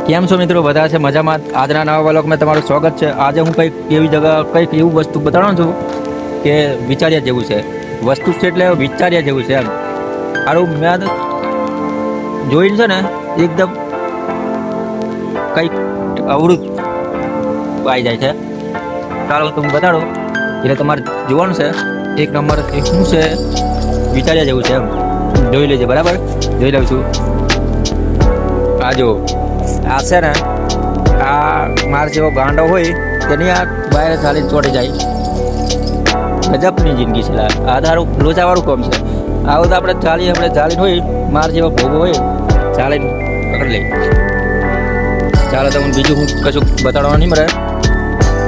કેમ છો મિત્રો? બધા છે મજામાં? આજના નવા વ્લોગમાં તમારું સ્વાગત છે. આજે હું કંઈક એવી જગા કંઈક એવું વસ્તુ બતાવવાનું છું કે વિચાર્યા જેવું છે. વસ્તુ છે એટલે વિચાર્યા જેવું છે એમ. સારું મેં જોઈને છે ને એકદમ કંઈક અવરું આવી જાય છે. ચાલો તમે બતાડો એટલે તમારે જોવાનું છે. એક નંબર શું છે વિચાર્યા જેવું છે એમ. જોઈ લેજે, બરાબર? જોઈ લઉં છું. આ જો આ છે ને, આ માર જેવો ગાંડો હોય તેની આ બહાર ચાલીને ચોટી જાય. ગજબની જિંદગી છે. આ તારું લોચાવાળું કામ છે. આવું તો આપણે ચાલીને હોય, માર જેવો ભોગો હોય ચાલીને પકડી લઈ. ચાલો તો બીજું હું કશું બતાડવાનું નહીં મળે,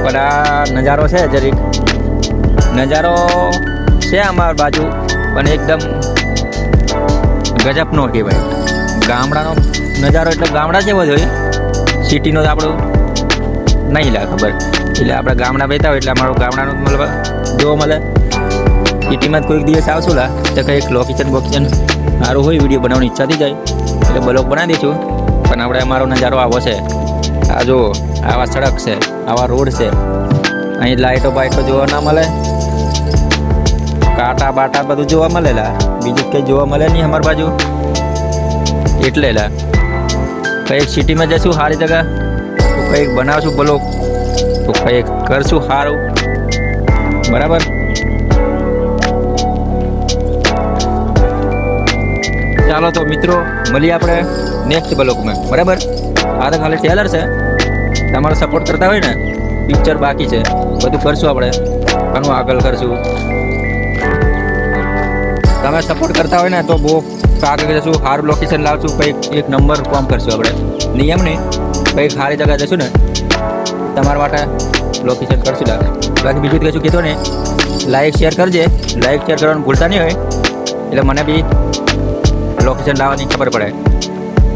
પણ આ નજારો છે જરીક નજારો છે અમાર બાજુ, પણ એકદમ ગજબનો કહેવાય. ગામડાનો નજારો એટલે ગામડા જેવો જ હોય. સિટીનો તો આપણું નહીં લાગે ખબર. એટલે આપણે ગામડા બેઠા હોય એટલે અમારું ગામડાનું મતલબ જોવા મળે. સિટીમાં કોઈક દિવસ આવશું લા તો કંઈક લોકેશન સારું હોય, વિડીયો બનાવવાની ઈચ્છા થઈ જાય એટલે બ્લોગ બનાવી દઈશું. પણ આપણે અમારો નજારો આવો છે. આ જો આવા સડક છે, આવા રોડ છે. અહીં લાઇટો બાઇટો જોવા ના મળે, કાંટા બાટા બધું જોવા મળેલા. બીજું કંઈ જોવા મળે નહીં અમારી બાજુ. એટલે લા કંઈક સિટીમાં જઈશું સારી જગ્યા તો કંઈક બનાવશું બ્લોગ, તો કંઈક કરશું સારું, બરાબર? ચાલો તો મિત્રો મળીએ આપણે નેક્સ્ટ બ્લોગમાં, બરાબર? આ તો ખાલી ટ્રેલર છે. તમારો સપોર્ટ કરતા હોય ને, પિક્ચર બાકી છે, બધું કરશું આપણે, ઘણું આગળ કરશું. તમે સપોર્ટ કરતા હોય ને તો બહુ આગળ જશું, સારું લોકેશન લાવશું, કંઈક એક નંબર કામ કરશું આપણે. નિયમ નહીં, કંઈક સારી જગ્યા જશું ને તમારા માટે લોકેશન કરશું લાગે. બાકી બીજું કશું કીધું ને, લાઈક શેર કરજે. લાઈક શેર કરવાનું ભૂલતા નહીં હોય, એટલે મને બી લોકેશન લાવવાની ખબર પડે,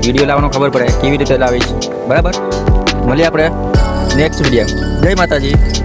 વિડીયો લાવવાનું ખબર પડે કેવી રીતે લાવીશ, બરાબર? મળીએ આપણે નેક્સ્ટ વિડીયો. જય માતાજી.